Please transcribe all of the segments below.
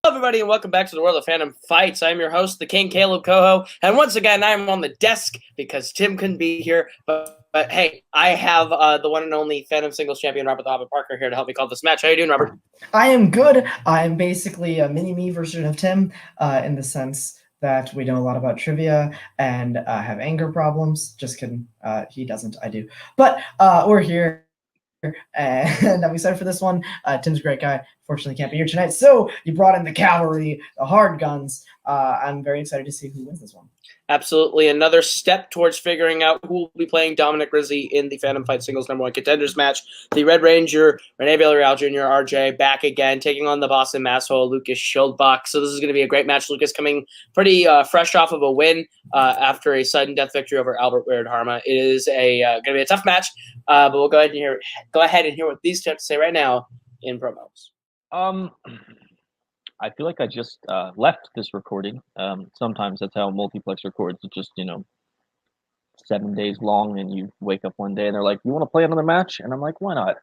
Everybody, and welcome back to the world of Fandom Fights. I'm your host, the King Caleb Coho, and once again, I'm on the desk because Tim couldn't be here. But hey, I have the one and only Fandom Singles Champion, Robert the Hobbit Parker, here to help me call this match. How you doing, Robert? I am good. I'm basically a mini-me version of Tim, in the sense that we know a lot about trivia and have anger problems. Just kidding. He doesn't. I do. But we're here. And I'm excited for this one. Tim's a great guy. Fortunately, can't be here tonight. So you brought in the cavalry, the hard guns. I'm very excited to see who wins this one. Absolutely. Another step towards figuring out who will be playing Dominic Rizzi in the Fandom Fight Singles #1 Contenders match. The Red Ranger, Rene Villareal Jr., RJ, back again, taking on the Boston Masshole, Lucas Schildbach. So this is going to be a great match. Lucas coming pretty fresh off of a win after a sudden death victory over Albert Weird Harma. It is going to be a tough match, but we'll go ahead and hear what these two have to say right now in promos. I feel like I just left this recording. Sometimes that's how multiplex records. It's just, 7 days long, and you wake up one day and they're like, "You want to play another match?" And I'm like, "Why not?"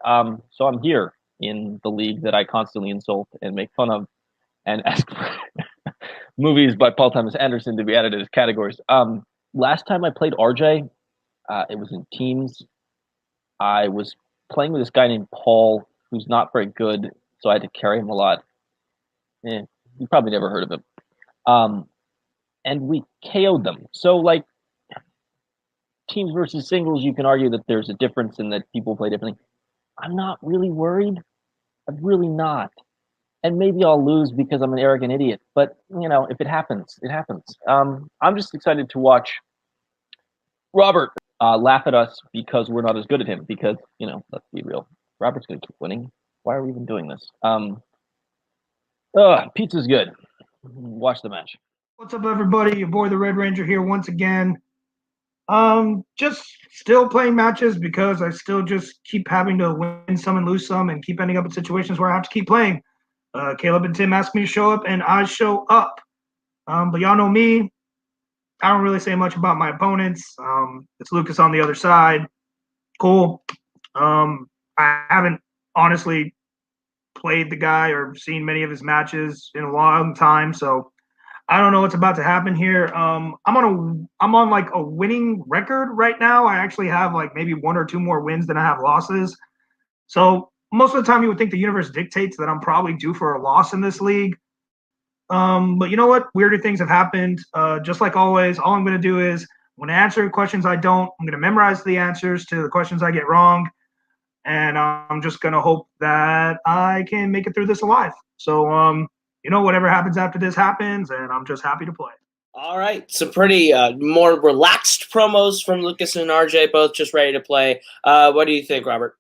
So I'm here in the league that I constantly insult and make fun of, and ask for movies by Paul Thomas Anderson to be added as categories. Last time I played RJ, it was in teams. I was playing with this guy named Paul, who's not very good, so I had to carry him a lot. You probably never heard of him. And we KO'd them. So, teams versus singles, you can argue that there's a difference and that people play differently. I'm not really worried. I'm really not. And maybe I'll lose because I'm an arrogant idiot. But, if it happens, it happens. I'm just excited to watch Robert laugh at us because we're not as good at him. Because, let's be real. Robert's going to keep winning. Why are we even doing this? Pizza's good. Watch the match. What's up, everybody? Your boy, the Red Ranger, here once again. Just still playing matches because I still just keep having to win some and lose some and keep ending up in situations where I have to keep playing. Caleb and Tim asked me to show up, and I show up. But y'all know me. I don't really say much about my opponents. It's Lucas on the other side. Cool. I haven't honestly played the guy or seen many of his matches in a long time, so I don't know what's about to happen here. I'm on a winning record right now. I actually have maybe one or two more wins than I have losses. So most of the time you would think the universe dictates that I'm probably due for a loss in this league. But you know what? Weirder things have happened. Just like always, all I'm going to do is when I answer questions I'm going to memorize the answers to the questions I get wrong. And I'm just going to hope that I can make it through this alive. So, whatever happens after this happens, and I'm just happy to play. All right. Some pretty more relaxed promos from Lucas and RJ, both just ready to play. What do you think, Robert?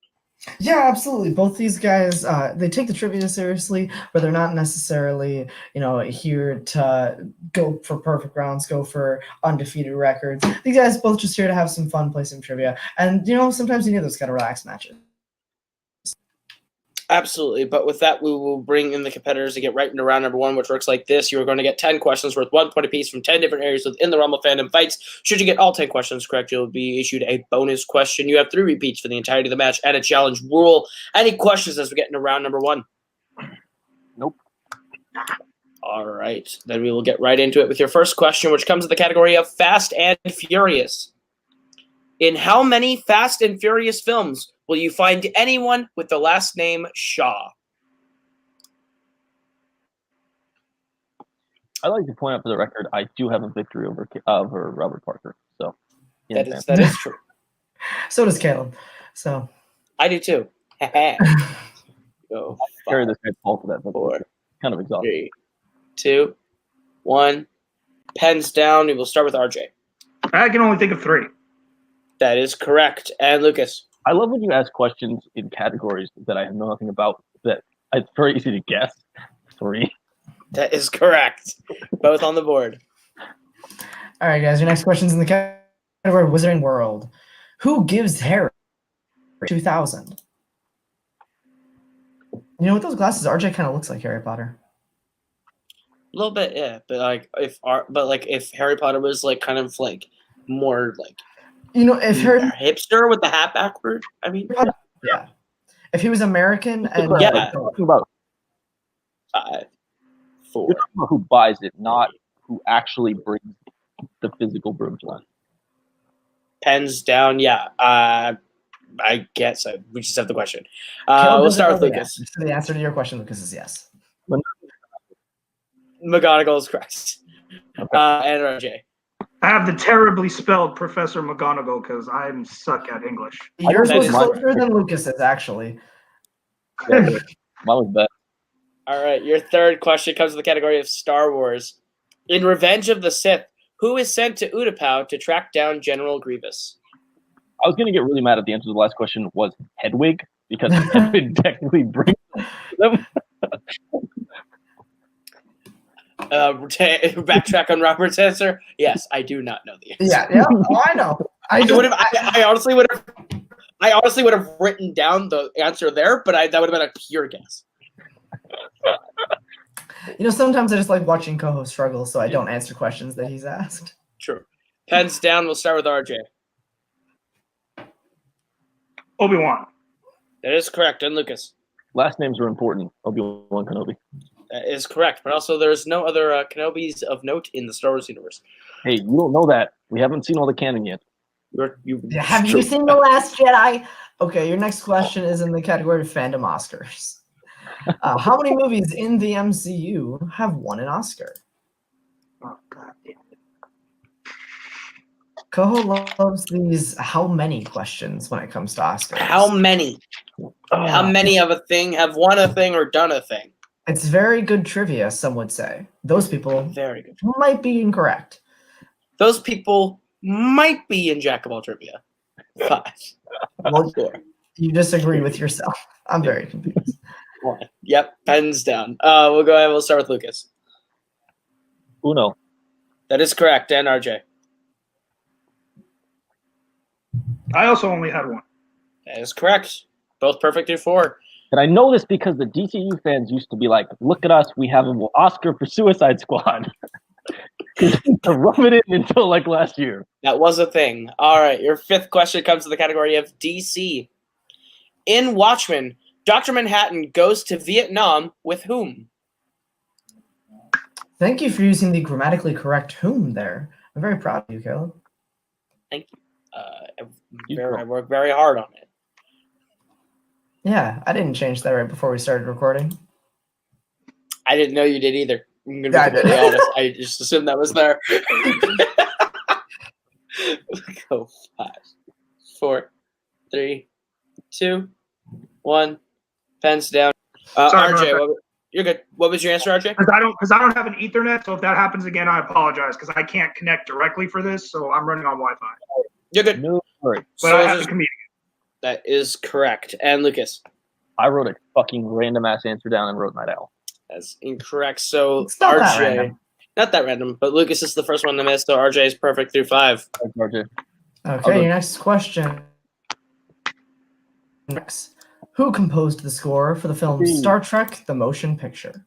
Yeah, absolutely. Both these guys, they take the trivia seriously, but they're not necessarily, here to go for perfect rounds, go for undefeated records. These guys both just here to have some fun, play some trivia. And, sometimes you need those kind of relaxed matches. Absolutely. But with that, we will bring in the competitors to get right into round #1, which works like this. You are going to get 10 questions worth 1 point apiece from 10 different areas within the realm of Fandom Fights. Should you get all 10 questions correct, you'll be issued a bonus question. You have 3 repeats for the entirety of the match and a challenge rule. Any questions as we get into round #1? Nope. All right. Then we will get right into it with your first question, which comes in the category of Fast and Furious. In how many Fast and Furious films will you find anyone with the last name Shaw? I'd like to point out for the record, I do have a victory over Robert Parker. So that is true. So does Caleb. So I do too. Go. Carry this guy's fault to that, but 4, kind of exhausting. 3, 2, 1. Pens down. We will start with RJ. I can only think of 3. That is correct. And Lucas. I love when you ask questions in categories that I know nothing about. That it's very easy to guess. 3. That is correct. Both on the board. All right, guys. Your next question's in the category Wizarding World. Who gives Harry 2000? With those glasses, RJ kind of looks like Harry Potter. A little bit, yeah. But if Harry Potter was more if Harry hipster with the hat backward, I mean, yeah. If he was American and yeah. About 5, 4. You're talking about who buys it, not who actually brings the physical broom to life. Pens down. Yeah. I guess we just have the question. Caleb We'll doesn't start know with the Lucas. answer. So the answer to your question, Lucas, is yes. McGonagall is correct. Okay. And RJ. I have the terribly spelled Professor McGonagall because I'm suck at English. Yours that was is- closer than Lucas's, actually. Yeah, mine was bad. All right, your third question comes to the category of Star Wars. In Revenge of the Sith, who is sent to Utapau to track down General Grievous? I was going to get really mad at the answer to the last question was Hedwig, because Hedwig technically brings them. Backtrack on Robert's answer. Yes, I do not know the answer. Yeah. Oh, I know. I honestly would have written down the answer there, but that would have been a pure guess. Sometimes I just like watching Coho struggle, so I don't answer questions that he's asked. True. Pens down. We'll start with RJ. Obi-Wan. That is correct. And Lucas. Last names are important. Obi-Wan Kenobi. That is correct. But also, there's no other Kenobis of note in the Star Wars universe. Hey, you don't know that. We haven't seen all the canon yet. Have you seen The Last Jedi? Okay, your next question is in the category of fandom Oscars. How many movies in the MCU have won an Oscar? Oh, God damn it. Coho loves these how many questions when it comes to Oscars. How many? How many of a thing have won a thing or done a thing? It's very good trivia, some would say. Those people Very good. might be incorrect. Those people might be in Jack of all trivia. 5. Well, 4. you disagree with yourself. I'm very confused. 1. Yep, pens down. We'll go ahead. We'll start with Lucas. Uno. That is correct. And RJ. I also only had one. That is correct. Both perfect through 4. And I know this because the DCU fans used to be like, look at us, we have an Oscar for Suicide Squad. To rub it in until like last year. That was a thing. All right, your 5th question comes to the category of DC. In Watchmen, Dr. Manhattan goes to Vietnam with whom? Thank you for using the grammatically correct whom there. I'm very proud of you, Caleb. Thank you. I worked very hard on it. Yeah, I didn't change that right before we started recording. I didn't know you did either. I'm going to Yeah, I be completely did. honest. I just assumed that was there. Go 5, 4, 3, 2, 1. Pens down. Sorry about RJ, you're good. What was your answer, RJ? Because I don't have an Ethernet, so if that happens again, I apologize because I can't connect directly for this, so I'm running on Wi-Fi. You're good. No worries. But So I have just- the comedian. that is correct. And Lucas, I wrote a fucking random ass answer down and wrote Night Owl. that's incorrect. So It's not that RJ, random. not that random, but Lucas is the first one to miss. So RJ is perfect through 5. Thanks, RJ. Okay, your next question. Next. Who composed the score for the film Star Trek: The Motion Picture?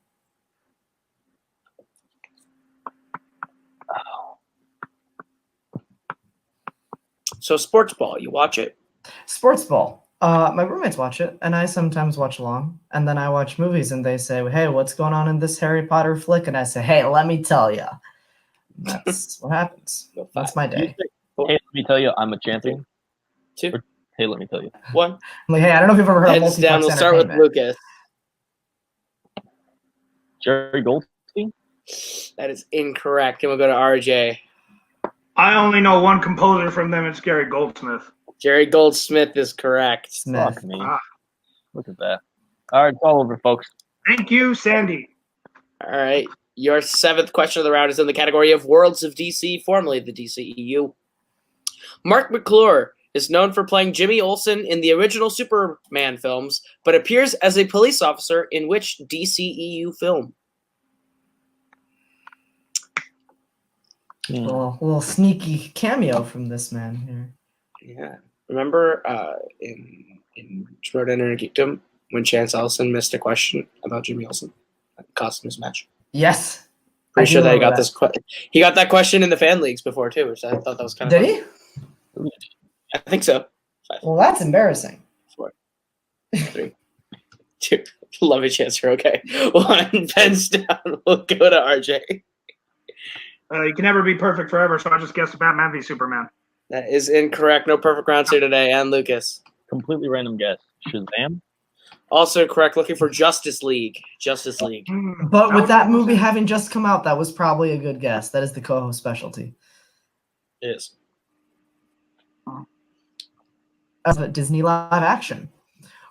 So sports ball, you watch it. Sports Ball. My roommates watch it, and I sometimes watch along. And then I watch movies, and they say, "Hey, what's going on in this Harry Potter flick?" And I say, "Hey, let me tell you." That's what happens. Go 5. That's my day. Hey, let me tell you, I'm a champion. 2, Hey, let me tell you. 1. I'm like, hey, I don't know if you've ever heard of Heads down. multiplex We'll start with entertainment. Lucas. Jerry Goldstein? That is incorrect. And we'll go to RJ. I only know one composer from them. It's Gary Goldsmith. Jerry Goldsmith is correct. Smith. Fuck me. Ah. Look at that. All right, it's all over, folks. Thank you, Sandy. All right. Your 7th question of the round is in the category of Worlds of DC, formerly the DCEU. Mark McClure is known for playing Jimmy Olsen in the original Superman films, but appears as a police officer in which DCEU film? A little sneaky cameo from this man here. Yeah. Remember in Schroeder and Geekdom when Chance Ellison missed a question about Jimmy Olsen? That cost him his match. Yes. Pretty I sure do that he remember got this. He got that question in the fan leagues before too, which I thought that was kind of. Did he? I think so. 5, Well, that's embarrassing. 4, 3, Love a chancer. Okay. 1, pens down. We'll go to RJ. You can never be perfect forever, so I just guessed Batman v Superman. That is incorrect. No perfect rounds here today. And Lucas. Completely random guess. Shazam? Also correct. Looking for Justice League. Justice League. But with that movie having just come out, that was probably a good guess. That is the co-host specialty. It is. Of Disney live action.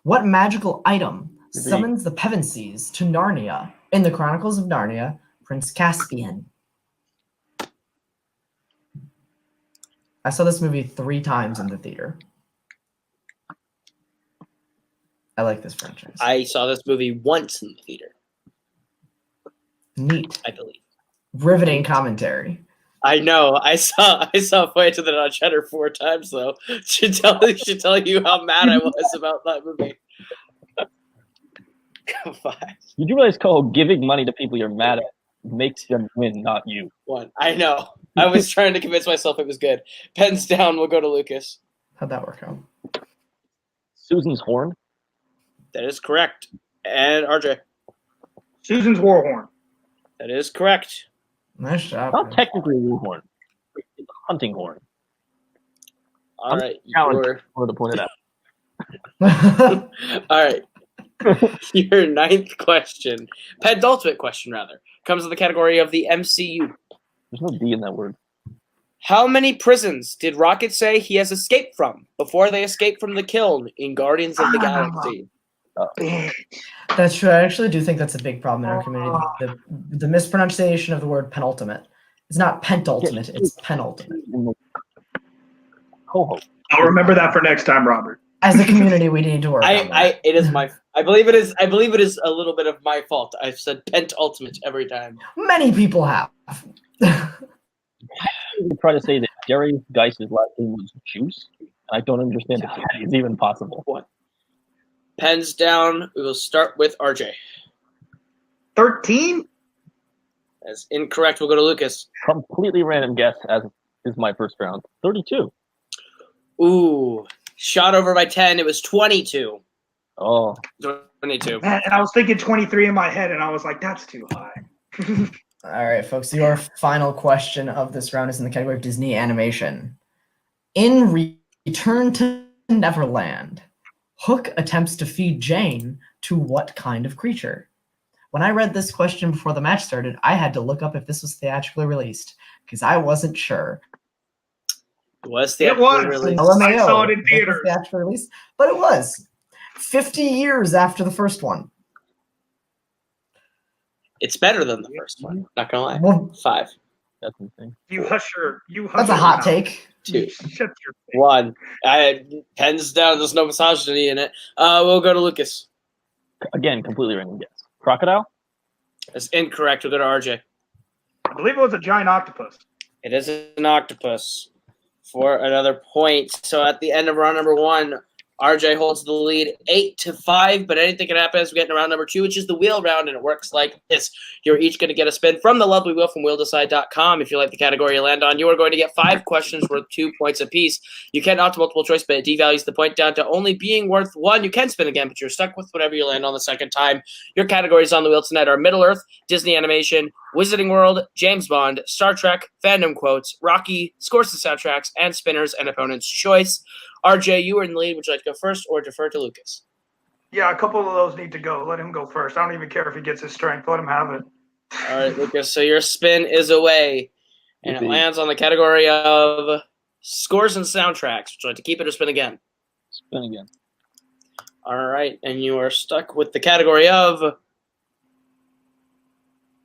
What magical item summons the Pevensies to Narnia in the Chronicles of Narnia, Prince Caspian? I saw this movie 3 times in the theater. I like this franchise. I saw this movie once in the theater, Neat. I believe. Riveting commentary. I know. I saw Voyage to the Dawn Treader 4 times though. Should tell you how mad I was about that movie. You do realize, Cole, giving money to people you're mad at makes them win, not you. 1. I know. I was trying to convince myself it was good. Pens down. We'll go to Lucas. How'd that work out? Susan's Horn? That is correct. And RJ. Susan's Warhorn. That is correct. Nice job. Not technically a war horn. It's a hunting horn. All right. Wanted to point it out. All right. Your 9th question, penultimate question rather, comes in the category of the MCU. There's no D in that word. How many prisons did Rocket say he has escaped from before they escaped from the kiln in Guardians of the Galaxy? That's true. I actually do think that's a big problem in our community. The mispronunciation of the word penultimate. It's not pentultimate, it's penultimate. Co-host. I'll remember that for next time, Robert. As a community, we need to work on that. It is my. I believe it is a little bit of my fault. I've said pentultimate every time. Many people have. You try to say that Jerry Geiss's last name was Juice. I don't understand how that is even possible. 1. Pens down. We will start with RJ. 13? That's incorrect. We'll go to Lucas. Completely random guess, as is my first round. 32. Ooh. Shot over by 10. It was 22. Oh. 22. And I was thinking 23 in my head, and I was like, that's too high. All right, folks. Your final question of this round is in the category of Disney animation. In Return to Neverland, Hook attempts to feed Jane to what kind of creature? When I read this question before the match started, I had to look up if this was theatrically released because I wasn't sure. It was It was. released. I saw it in theaters. Theatrically released, but it was 50 years after the first one. It's better than the first one. Not gonna lie. Well, 5. That's insane. that's a hot take. 2. Shut your face. 1. Pens down. There's no misogyny in it. We'll go to Lucas. Again, completely random guess. Crocodile? That's incorrect. We'll go to RJ. I believe it was a giant octopus. It is an octopus for another point. So at the end of round number 1, RJ holds the lead 8-5, but anything can happen as we get into round number 2, which is the wheel round, and it works like this. You're each going to get a spin from the lovely wheel from wheeldecide.com. If you like the category you land on, you are going to get 5 questions worth 2 points apiece. You can opt to multiple choice, but it devalues the point down to only being worth 1. You can spin again, but you're stuck with whatever you land on the second time. Your categories on the wheel tonight are Middle-earth, Disney Animation, Wizarding World, James Bond, Star Trek, Fandom Quotes, Rocky, Scores and Soundtracks, and Spinners and Opponent's Choice. RJ, you are in the lead. Would you like to go first or defer to Lucas? Yeah, a couple of those need to go. Let him go first. I don't even care if he gets his strength. Let him have it. All right, Lucas. So your spin is away, and it lands on the category of Scores and Soundtracks. Would you like to keep it or spin again? Spin again. All right, and you are stuck with the category of...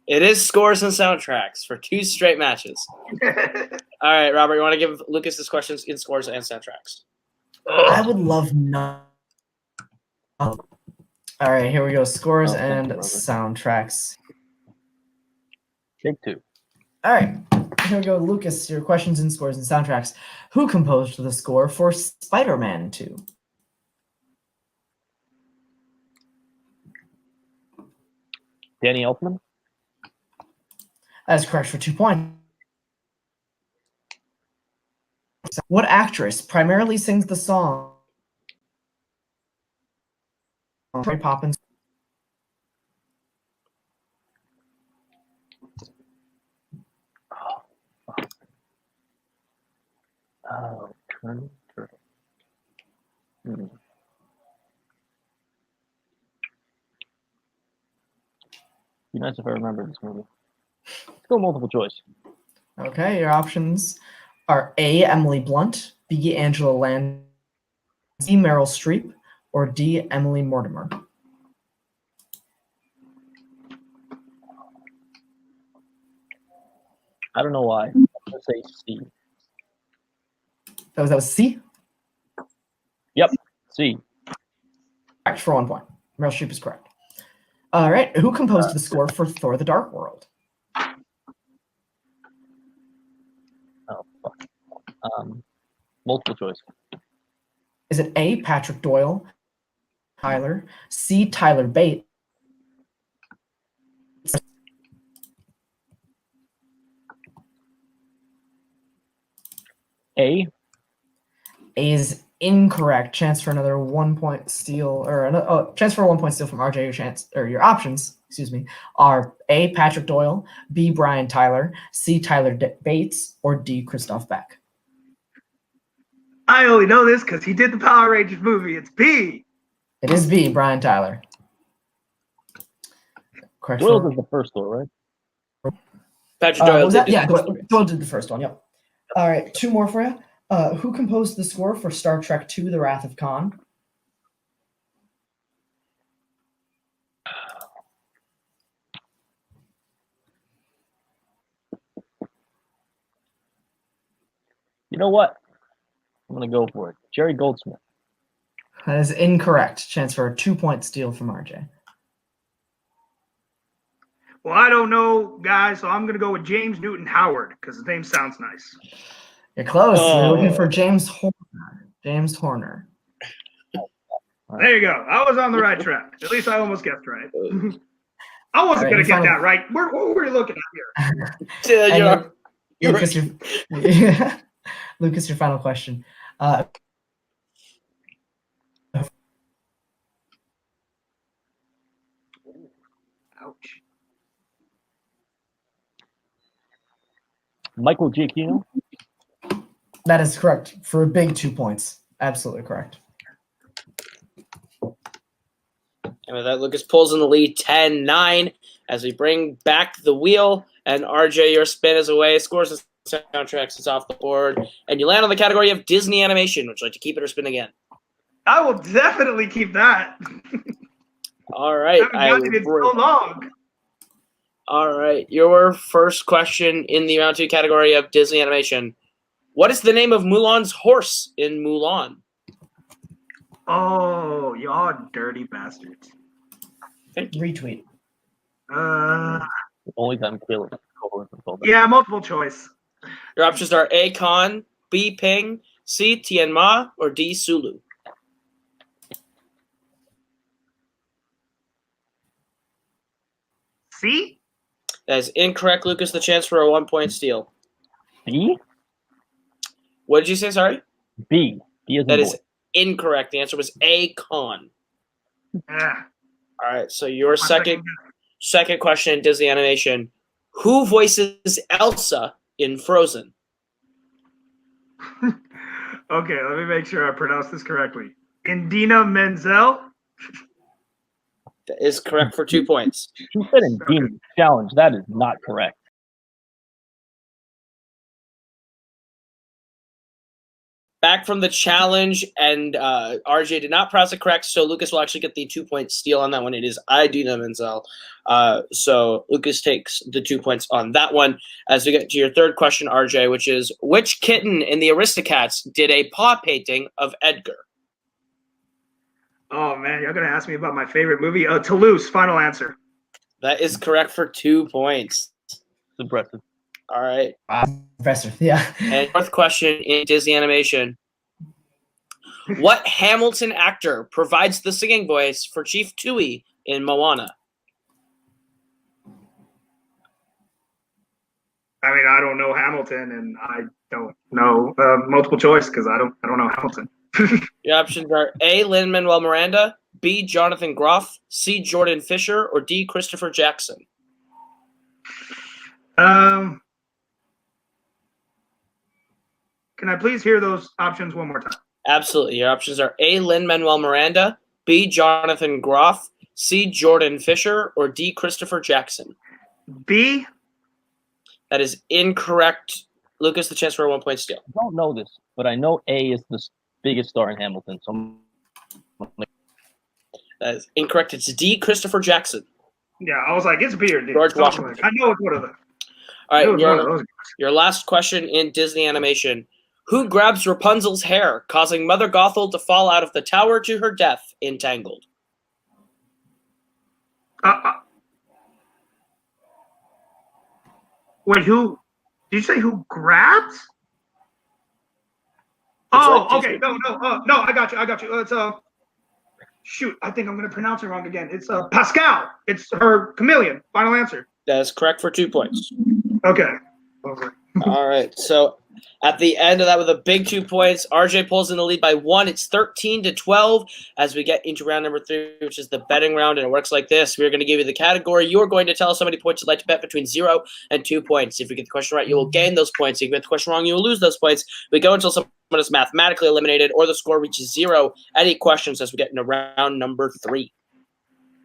It is Scores and Soundtracks for 2 straight matches. All right, Robert, you want to give Lucas his questions in Scores and Soundtracks? I would love none. All right, here we go. Scores and soundtracks. Take 2. All right, here we go. Lucas, your questions in scores and soundtracks. Who composed the score for Spider-Man 2? Danny Elfman? That is correct for 2 points. What actress primarily sings the song Mary Poppins? Oh, Turtle. Hmm. Be nice if I remember this movie. Let's go multiple choice. Okay, your options are A. Emily Blunt, B. Angela Lansbury, C. Meryl Streep, or D. Emily Mortimer. I don't know why. I'm gonna say C. That was C. Yep, C. Correct for 1 point. Meryl Streep is correct. All right, who composed the score for Thor: The Dark World? Oh, fuck. Multiple choice. Is it A. Patrick Doyle, Tyler, C. Tyler Bates, A. A is incorrect. Chance for another 1 point steal, or chance for a 1 point steal from RJ. Your options, excuse me, are A. Patrick Doyle, B. Brian Tyler, C. Tyler Bates, or D. Christoph Beck. I only know this because he did the Power Rangers movie. It's B. It is B. Brian Tyler. Correct. Doyle is the first Thor, right? Patrick Doyle was that? did Yeah, it. Doyle did the first one. Yep. All right, 2 more for you. Who composed the score for Star Trek II: The Wrath of Khan? You know what? I'm gonna go for it. Jerry Goldsmith. That is incorrect. Chance for a 2 point steal from RJ. Well, I don't know, guys, so I'm going to go with James Newton Howard because his name sounds nice. You're close. You're looking Oh. for James Horner. James Horner. There you go. I was on the right track. At least I almost guessed right. I wasn't going to get that right. What were you looking at here? Yeah, you're Lucas, right. Lucas, your final question. Ouch. Michael Giacchino. That is correct for a big 2 points. Absolutely correct. And with that, Lucas pulls in the lead 10-9 as we bring back the wheel. And RJ, your spin is away. Scores and soundtracks is off the board. And you land on the category of Disney animation. Would you like to keep it or spin again? I will definitely keep that. All right. I haven't gotten it in so long. All right. Your first question in the round 2 category of Disney animation. What is the name of Mulan's horse in Mulan? Oh, y'all dirty bastards. Thank you. Retweet. The only time Caleb told that. Yeah, multiple choice. Your options are A. Khan, B. Ping, C. Tien Ma, or D. Sulu. C? That is incorrect, Lucas. The chance for a 1 point steal. B? What did you say? Sorry? B. B is That is incorrect. The answer was A. Khan. Ah, All right. So your second question in Disney animation. Who voices Elsa in Frozen? okay, let me make sure I pronounce this correctly. Indina Menzel? That is correct for 2 points. She said in Demon Challenge. That is not correct. Back from the challenge, and RJ did not pronounce it correct, so Lucas will actually get the 2 point steal on that one. It is Idina Menzel. So Lucas takes the 2 points on that one. As we get to your third question, RJ, which is, which kitten in the Aristocats did a paw painting of Edgar? Oh, man, you're going to ask me about my favorite movie? Toulouse, final answer. That is correct for 2 points. It's impressive. All right. Impressive, yeah. And fourth question in Disney animation. What Hamilton actor provides the singing voice for Chief Tui in Moana? I mean, I don't know Hamilton, and I don't know multiple choice because I don't know Hamilton. Your options are A. Lin-Manuel Miranda, B. Jonathan Groff, C. Jordan Fisher, or D. Christopher Jackson. Can I please hear those options one more time? Absolutely. Your options are A. Lin-Manuel Miranda, B. Jonathan Groff, C. Jordan Fisher, or D. Christopher Jackson. B. That is incorrect. Lucas, the chance for a 1 point steal. I don't know this, but I know A is the biggest star in Hamilton. So That is incorrect. It's D. Christopher Jackson. Yeah, I was like, it's B or D. George Something Washington. like- I know it's one of them. All I know right, it's one of those. your last question in Disney animation. Who grabs Rapunzel's hair, causing Mother Gothel to fall out of the tower to her death in Tangled? Wait, who? Did you say who grabs? Oh, okay. No, I got you. It's shoot. I think I'm gonna pronounce it wrong again. It's Pascal. It's her chameleon. Final answer. That is correct for 2 points. Okay. All right. So at the end of that, with a big 2 points, RJ pulls in the lead by 1. It's 13-12 as we get into round number 3, which is the betting round, and it works like this. We're going to give you the category. You're going to tell us how many points you'd like to bet between 0 and 2 points. If you get the question right, you will gain those points. If you get the question wrong, you will lose those points. We go until someone is mathematically eliminated or the score reaches 0. Any questions as we get into round number 3?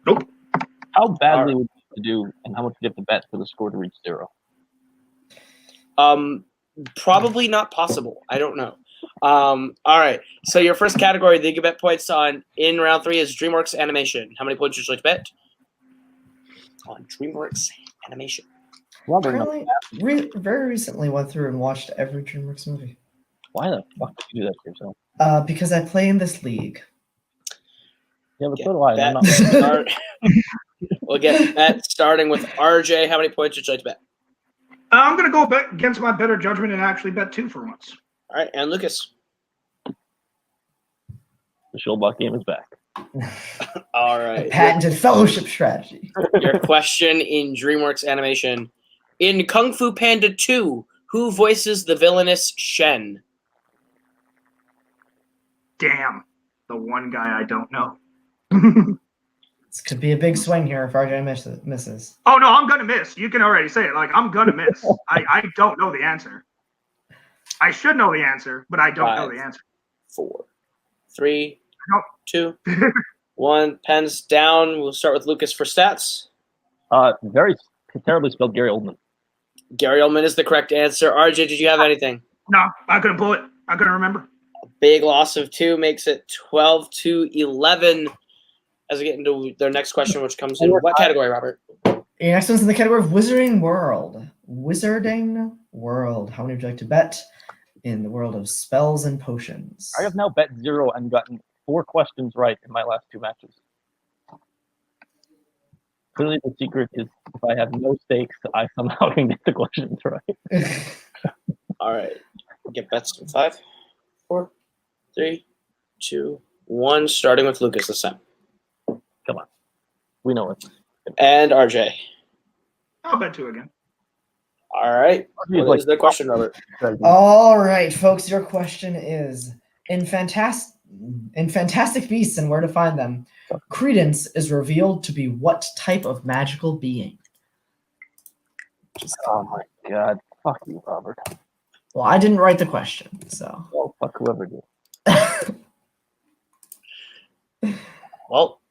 Nope. how badly would you have to do, and how much would you have to bet for the score to reach 0? Probably not possible. I don't know. All right. So your first category that you can bet points on in round 3 is DreamWorks Animation. How many points would you like to bet on DreamWorks Animation? Apparently, very recently went through and watched every DreamWorks movie. Why the fuck did you do that to yourself? Because I play in this league. Yeah, but so do I. and I'm not- Start. We'll get that starting with RJ. How many points would you like to bet? I'm gonna go bet against my better judgment and actually bet 2 for once. All right, and Lucas. The Schildbach game is back. All A right. patented fellowship strategy. Your question in DreamWorks Animation. In Kung Fu Panda 2, who voices the villainous Shen? Damn, the one guy I don't know. This could be a big swing here if RJ misses. Oh no, I'm gonna miss. You can already say it. Like I'm gonna miss. I don't know the answer. I should know the answer, but I don't know the answer. 4, 3, Nope. 2, 1. Pens down. We'll start with Lucas for stats. Very terribly spelled Gary Oldman. Gary Oldman is the correct answer. RJ, did you have anything? No, I couldn't pull it. I couldn't remember. Big loss of 2 makes it 12-11. As we get into their next question, which comes in what category, Robert? Your next one's in the category of Wizarding World. Wizarding World. How many would you like to bet in the world of spells and potions? I have now bet 0 and gotten 4 questions right in my last 2 matches. Clearly, the secret is if I have no stakes, I somehow can get the questions right. All right. Get bets in 5, 4, 3, 2, 1. Starting with Lucas this time. Come on. We know it. And RJ. I'll bet 2 again. All right. What is the question, Robert? All right, folks. Your question is in Fantastic Beasts and Where to Find Them. Credence is revealed to be what type of magical being? Oh my god. Fuck you, Robert. Well, I didn't write the question, so. Oh, fuck whoever did. Well,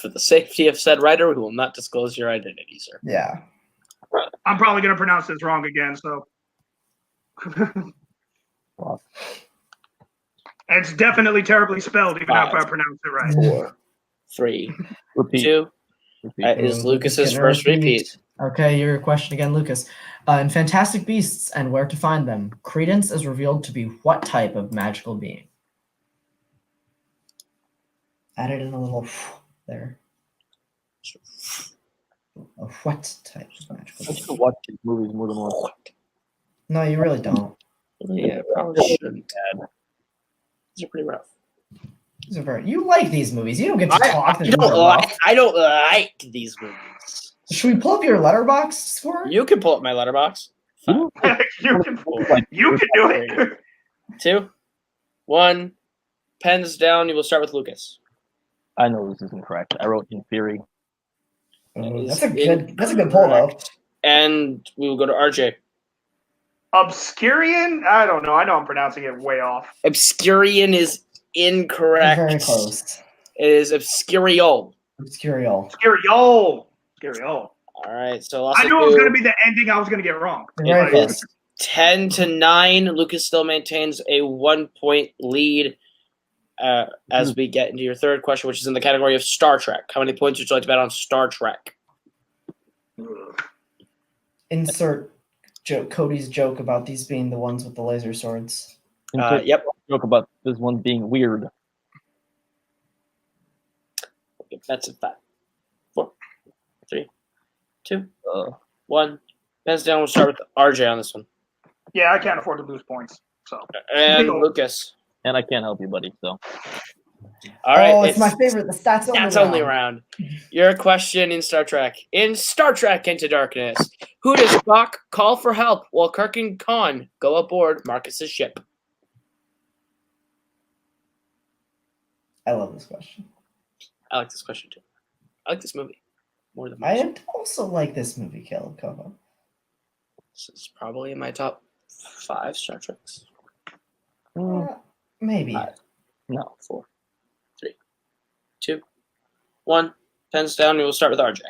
for the safety of said writer, we will not disclose your identity, sir. Yeah. I'm probably gonna pronounce this wrong again, so Fuck. it's definitely terribly spelled, even if I pronounce it right. 4, 3, Repeat. 2. Repeat. That is Lucas's Getting first repeat. Okay, your question again, Lucas. In Fantastic Beasts and Where to Find Them, Credence is revealed to be what type of magical being? Added in a little there. A what type of magical I should being? watch these movies more than once. No, you really don't. Yeah, probably shouldn't. These are pretty rough. These are you like these movies. You don't get to talk. I don't like these movies. Should we pull up your letterbox score? You can pull up my letterbox. you can do it. 2, 1. Pens down. You will start with Lucas. I know this isn't correct. I wrote in theory. That's a good pull though. And we will go to RJ. Obscurian? I don't know. I know I'm pronouncing it way off. Obscurian is incorrect. Very close. It is Obscurial. Obscurial. Scuriol. All right, so I knew it was going to be the ending I was going to get wrong. Very close. 10-9. Lucas still maintains a 1-point lead as we get into your third question, which is in the category of Star Trek. How many points would you like to bet on Star Trek? Insert Cody's joke about these being the ones with the laser swords. Yep. Joke about this one being weird. Okay, that's a 5, 4, 3, 2, 1. Pens down. We'll start with RJ on this one. Yeah, I can't afford to lose points. So And Lucas. And I can't help you, buddy. So. All right. Oh, it's my favorite. The stats only round. Your question in Star Trek. In Star Trek Into Darkness, who does Spock call for help while Kirk and Khan go aboard Marcus's ship? I love this question. I like this question too. I like this movie more than I also like this movie, Caleb Covo. This is probably in my top 5 Star Treks. Maybe. 5. No, 4, 3, 2, 1. Pens down. We will start with RJ.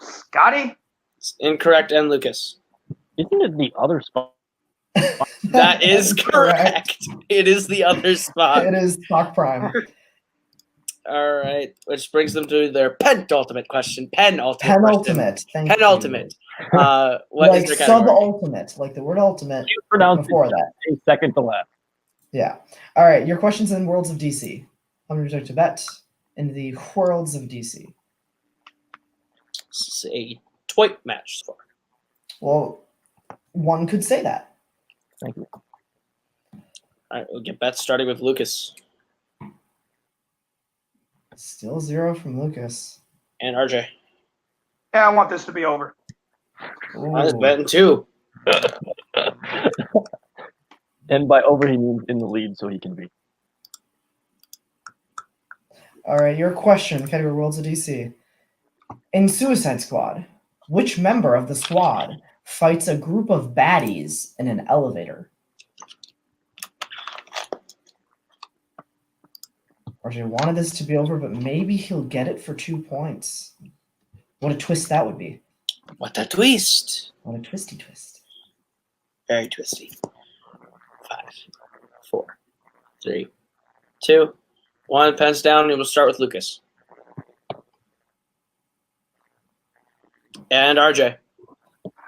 Scotty? It's incorrect, and Lucas. Isn't it the other spot? That is correct. It is the other spot. It is Spock Prime. All right, which brings them to their penultimate question. Penultimate. Thank Penultimate. you. What like is their category? sub-ultimate, like the word ultimate. You pronounced before it that. second to last. Yeah. All right, your question's in Worlds of DC. How many would you like to bet in the Worlds of DC? This is a toy match score. Well, one could say that. Thank you. All right, we'll get bets starting with Lucas. Still 0 from Lucas. And RJ. Yeah, I want this to be over. I was betting 2. And by over, he means in the lead, so he can be. All right, your question, category Worlds of DC. In Suicide Squad, which member of the squad fights a group of baddies in an elevator? RJ wanted this to be over, but maybe he'll get it for 2 points. What a twist that would be. What a twist. What a twisty twist. Very twisty. 5, 4, 3, 2, 1. Pens down. We will start with Lucas. And RJ.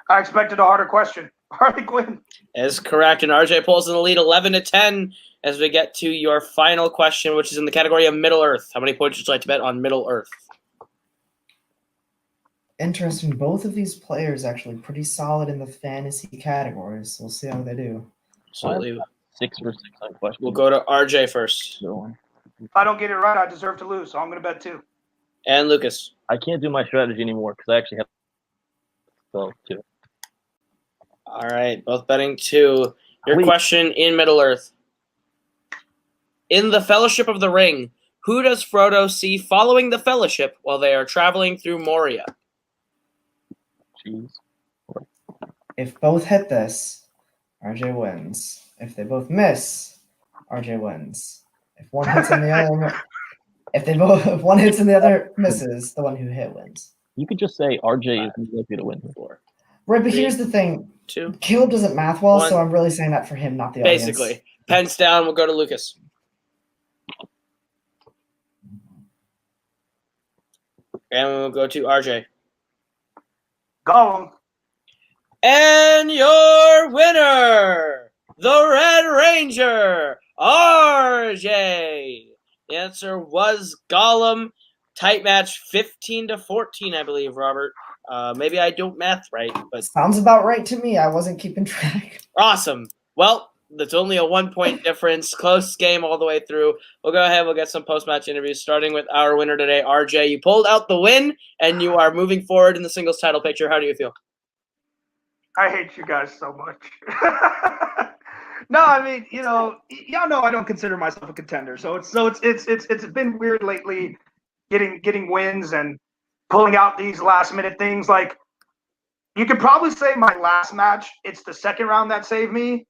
I expected a harder question. Harley Quinn. Is correct, and RJ pulls in the lead 11-10 as we get to your final question, which is in the category of Middle Earth. How many points would you like to bet on Middle Earth? Interesting. Both of these players actually pretty solid in the fantasy categories. We'll see how they do. Absolutely. 6 for 6 on question. We'll go to RJ first. If I don't get it right, I deserve to lose, so I'm going to bet 2. And Lucas. I can't do my strategy anymore because I actually have so 2. All right, both betting 2. Your Please. question in Middle Earth. In the Fellowship of the Ring, who does Frodo see following the Fellowship while they are traveling through Moria? Jeez. If both hit this, RJ wins. If they both miss, RJ wins. If one hits and the other, if one hits and the other misses, the one who hit wins. You could just say RJ is likely to win. 4, Right, but 3, here's the thing. 2. Caleb doesn't math well, 1. so I'm really saying that for him, not the audience. Basically. Pens down. We'll go to Lucas. And we'll go to RJ. Gollum. And your winner, the Red Ranger, RJ. The answer was Gollum. Tight match, 15-14, I believe, Robert. Maybe I don't math right, but Sounds about right to me. I wasn't keeping track. awesome. Well, that's only a 1-point difference. Close game all the way through. We'll go ahead. We'll get some post-match interviews, starting with our winner today, RJ. You pulled out the win, and you are moving forward in the singles title picture. How do you feel? I hate you guys so much. No, I mean, y'all know I don't consider myself a contender. So it's been weird lately getting wins and pulling out these last minute things. Like you could probably say my last match, it's the second round that saved me.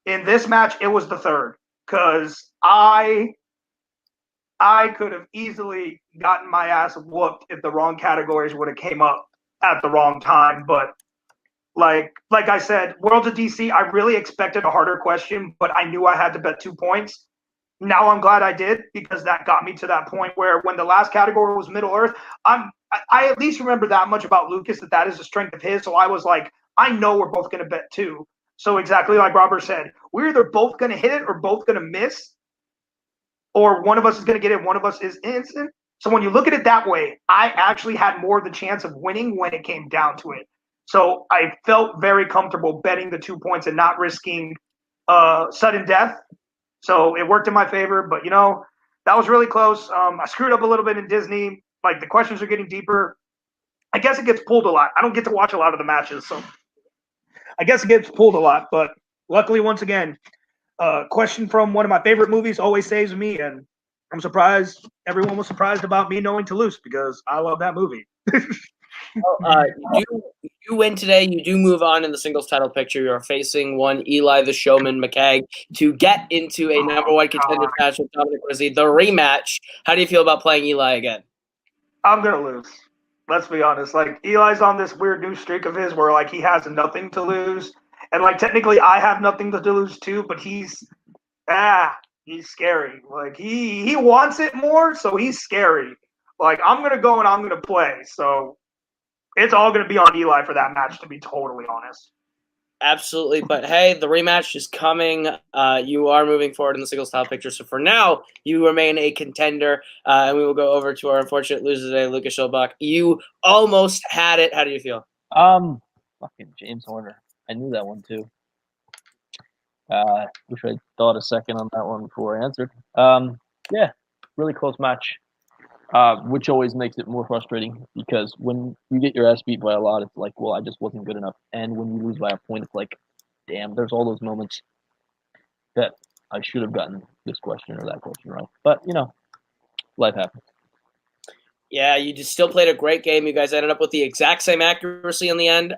In this match, it was the third, because I could have easily gotten my ass whooped if the wrong categories would have came up at the wrong time. But like I said, Worlds of DC, I really expected a harder question, but I knew I had to bet 2 points. Now I'm glad I did, because that got me to that point where when the last category was Middle Earth, I at least remember that much about Lucas, that is a strength of his. So I was like, I know we're both going to bet 2. So exactly like Robert said, we're either both going to hit it or both going to miss, or one of us is going to get it, one of us is innocent. So when you look at it that way, I actually had more of the chance of winning when it came down to it. So I felt very comfortable betting the 2 points and not risking sudden death. So it worked in my favor, but that was really close. I screwed up a little bit in Disney. Like, the questions are getting deeper. I guess it gets pulled a lot. I don't get to watch a lot of the matches, so I guess it gets pulled a lot. But luckily, once again, question from one of my favorite movies always saves me, and I'm surprised everyone was surprised about me knowing Toulouse, because I love that movie. You win today. You do move on in the singles title picture. You're facing one Eli the Showman McKay to get into a number one contender match with Dominic Rizzi, the rematch. How do you feel about playing Eli again? I'm gonna lose. Let's be honest. Like, Eli's on this weird new streak of his where like he has nothing to lose, and like technically I have nothing to lose too. But he's scary. Like he wants it more, so he's scary. Like, I'm gonna go and I'm gonna play. So it's all gonna be on Eli for that match, to be totally honest. Absolutely, but hey, the rematch is coming. You are moving forward in the singles title picture, so for now, you remain a contender, and we will go over to our unfortunate loser today, Lucas Schildbach. You almost had it. How do you feel? Fucking James Horner. I knew that one too. Wish I thought a second on that one before I answered. Yeah, really close match. Which always makes it more frustrating, because when you get your ass beat by a lot, it's like, well, I just wasn't good enough. And when you lose by a point, it's like, damn, there's all those moments that I should have gotten this question or that question right. But, life happens. Yeah, you just still played a great game. You guys ended up with the exact same accuracy in the end.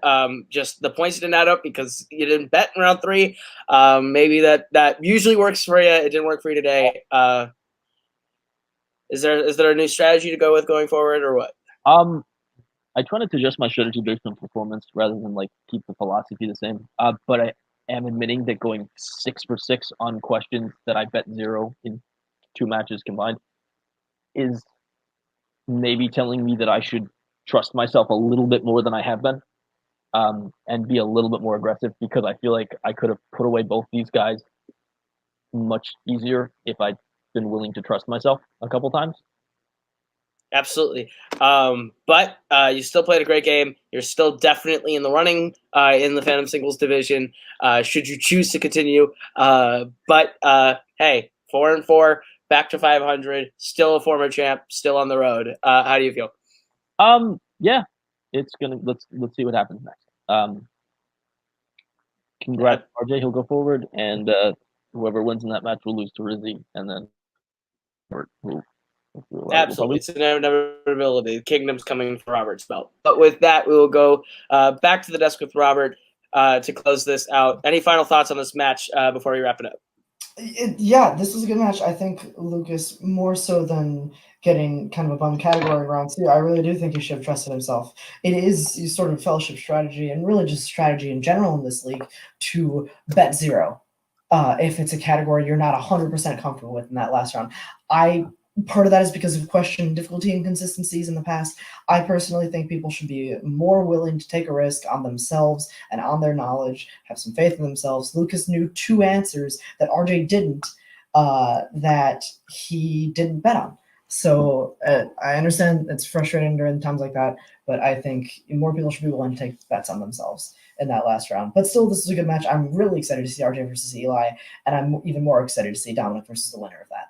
Just the points didn't add up because you didn't bet in round 3. Maybe that usually works for you. It didn't work for you today. Is there a new strategy to go with going forward, or what? I try not to adjust my strategy based on performance rather than like keep the philosophy the same. But I am admitting that going 6 for 6 on questions that I bet 0 in 2 matches combined is maybe telling me that I should trust myself a little bit more than I have been, and be a little bit more aggressive, because I feel like I could have put away both these guys much easier if I'd been willing to trust myself a couple times. Absolutely. But you still played a great game. You're still definitely in the running in the Phantom Singles division, should you choose to continue. But hey, 4-4, back to 500, still a former champ, still on the road. How do you feel? Yeah, it's gonna let's see what happens next. Congrats, RJ. He'll go forward, and whoever wins in that match will lose to Rizzi, and then Absolutely, it's an inevitability. The kingdom's coming for Robert's belt. But with that, we will go back to the desk with Robert to close this out. Any final thoughts on this match before we wrap it up? Yeah, this was a good match. I think Lucas, more so than getting kind of a bum category in round 2, I really do think he should have trusted himself. It is sort of fellowship strategy, and really just strategy in general in this league, to bet 0 if it's a category you're not 100% comfortable with in that last round. Part of that is because of question difficulty inconsistencies in the past. I personally think people should be more willing to take a risk on themselves and on their knowledge, have some faith in themselves. Lucas knew 2 answers that RJ didn't, that he didn't bet on. So I understand it's frustrating during times like that, but I think more people should be willing to take bets on themselves in that last round. But still, this is a good match. I'm really excited to see RJ versus Eli, and I'm even more excited to see Dominic versus the winner of that.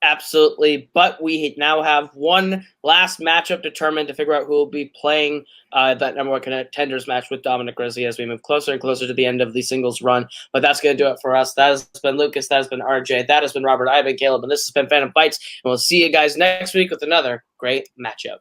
Absolutely, but we now have one last matchup determined to figure out who will be playing that number one contenders match with Dominic Rizzi as we move closer and closer to the end of the singles run. But that's going to do it for us. That has been Lucas. That has been RJ. That has been Robert. I've been Caleb, and this has been Phantom Fights. And we'll see you guys next week with another great matchup.